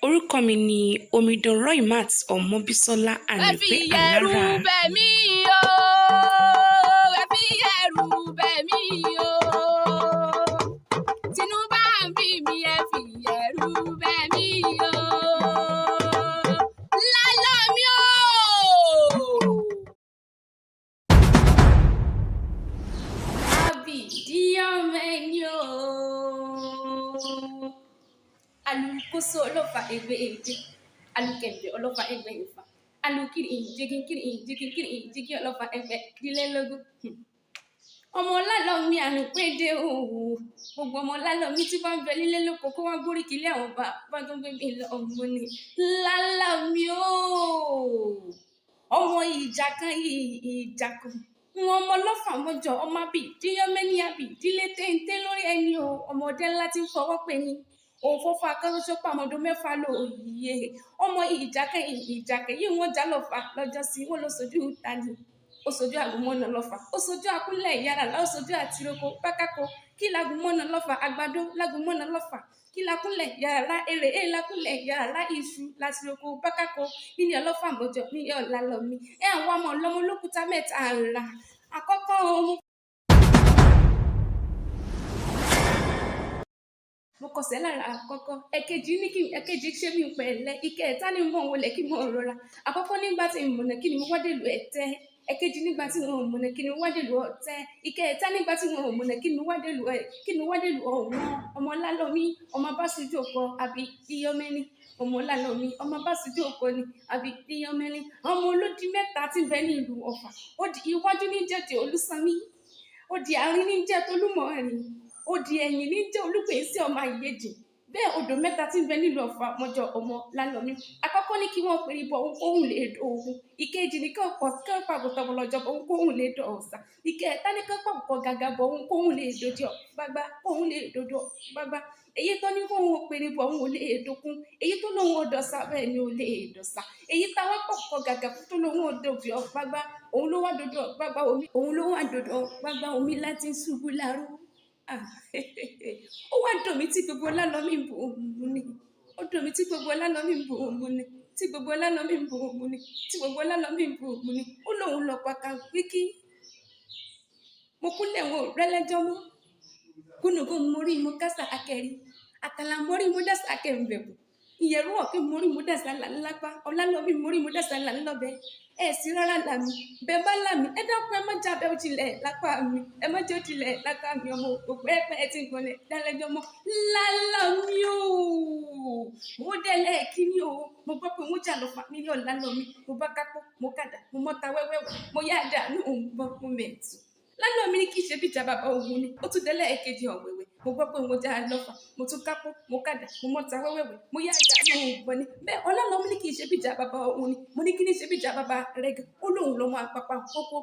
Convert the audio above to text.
Orúkọ mi ni Omidan Roymat Ọmọbísọ́lá Ànípé Alára. ẹ fi ẹ̀rù bẹ̀ mí o, ẹ fi ẹ̀rù bẹ̀ mí o. Tinubu ń bí mi, ẹ fi ẹ̀rù bẹ̀ mí o. Lálọ́ mi o. Àbìdí ọmọ ẹni o. Alukoso ọlọ́fà ẹgbẹ́ èdè, alukẹ̀dẹ̀ ọlọ́fà ẹgbẹ́ ìfà, alukiri ìjìgì ọlọ́fà ẹgbẹ́ ìdílélógún. Ọmọ lálọ́ mi ànúpéde òwò, gbogbo ọmọ lálọ́ mi tí wọ́n ń bẹ nílé lóko kó wọ́n gbórí kílé àwọn bá tó ń gbé mi lọ ọmọ ni lálọ́ mi ooo. Ọmọ ìjà kan ìjà kan, wọn ọmọ lọ́fà mọ́jọ ọmọ àbìdí ọmẹ́ni àbìdí lé téńté lórí ẹni o, ọmọdé ńlá ti ń fọwọ́ pè ní. Òfófó akẹ́rọ́ṣọ́ pàmòdún mẹ́fà lóye ọmọ ìjàkẹ́ yìí wọ́n já lọ́fà lọ́jọ́ sí wọ́n lọ sójú tani ó sojú àgùnmọ́nà lọ́fà ó sojú akúnlẹ̀ ìyára láó sojú àtiroko pákákó kí lágùnmọ́nà lọ́fà àgbàdo lágùnmọ́nà lọ́fà kí lákúnlẹ̀ ìyára lá èrè lákúnlẹ̀ ìyára lá iṣu látiroko pákákó nílé ọlọ́fà mọ́jọ nílé ọ̀la lọ́mí àwọn ọmọ ọlọ́mọ olókùúta mẹ́ta àrà àkọ́kọ́ ohun. Mo kọsẹ̀ lára àkọ́kọ́ ẹ̀kejì ṣé mi pẹ̀lẹ́ ìkẹta ni mo wọlé kí mo rọra àkọ́kọ́ nígbà tí mo mọ̀nà kí ni mo wá dèlù ẹ̀tẹ́ ẹ̀kejì nígbà tí mo mọ̀nà kí ni mo wá dèlù ọ̀tẹ́ ìkẹta nígbà tí mo mọ̀nà kí ni mo wá dèlù ọ̀wọ́n ọmọ lálọ́mí ọmọ bá sojú ọkọ àbí iyọ́mẹ́ni ọmọ lálọ́mí ọmọ bá sojú ọkọ ni àbí iyọ́mẹ́ni ọmọ olódì mẹ́ta tí ń bẹ ní ìlú Ọ̀fà ó di iwájú ní jẹ́ ti Olúsanmí ó di àárín ní jẹ́ tolúmọ̀ọ́rin ó di ẹ̀yìn ní jẹ́ olúpèsè ọmọ àyèjì bẹ́ẹ̀ odò mẹ́ta tí ń bẹ nílùú Ọ̀fà mọ́jọ ọmọ lálọ́mí àkọ́kọ́ ní kí wọ́n pè é bọ̀ ohun lè dò ogun ìkejì ní kọ́ pàgùtàn lọ́jọ́ bọ̀ ohun lè dò ọ̀sà ìkẹta ní kọ́ pàgùkọ̀ gàgà bọ̀ ohun lè dòdò gbágbá ohun lè dòdò gbágbá èyí tó ní kó òun pè é bọ̀ ohun lè dòkun èyí tó lóun ọ̀dọ̀sà bẹ́ẹ̀ ni ó lè dọ̀sà èyí táwọn pàgùkọ̀ gàgà tó lóun ọ̀dọ̀bì ọ̀gbágbá òun ló wá dòdò gbágbá omi òun ló wá dòdò gbágbá omi láti ṣubú lárú. Ó wá dùn mí tí gbogbo lálọ́mí bò ó mú ni ó dùn mí tí gbogbo lálọ́mí bò ó mú ni tí gbogbo lálọ́mí bò ó mú ni tí gbogbo lálọ́mí bò ó mú ni ó lóun lọ pàkà wíkí mo kúnlẹ̀ wọn ò rẹ́lẹ́jọ́ mọ́ gúnugún mórí mo kásá akẹ́rì àtàlà mórí mo dásà akẹ́mbẹ̀bù ìyẹ̀rú ọ̀kẹ́ mórí mo dásà lálápá ọlálọ́mí mórí mo dásà lálọ́bẹ̀ ẹ sì rárá làmì bẹ́ẹ̀ bá làmì ẹ dákun ẹ má jábẹ́ ó tilẹ̀ lápá mi ẹ má jẹ́ ó tilẹ̀ lápá mi ọmọ òpó ẹ̀pẹ́ ẹ ti ń gbọ́lẹ̀ dálẹ́jọ́ mọ́ lálọ́mí o mo délẹ̀ kíní o mo gbọ́ pé wọ́n jà lọ́fà nílé ọ̀lálọ́mí mo bá kápọ́ mo kàdà mo mọ́ta wẹ́wẹ́wẹ́ mo yá dànù òun gbọ́ mo mẹ̀tù lálọ́mí ní kí ṣe bíjà bàbá òun ni ó tún délẹ̀ ẹ̀kejì ọ̀wẹ̀wẹ̀ mo gbọ́ pé mo já lọ́fà mo tún kápọ́ mo kàdà mo mọ́ta wẹ́wẹ́wẹ́ mo yá dànù òun gbọ́ ni bẹ́ẹ̀ ọlálọ́mí ní kí ṣe bíjà bàbá òun ni mo ní kí ní ṣe bíjà bàbá rẹ̀ gan ó lóun lọ́mọ àpapà kókó.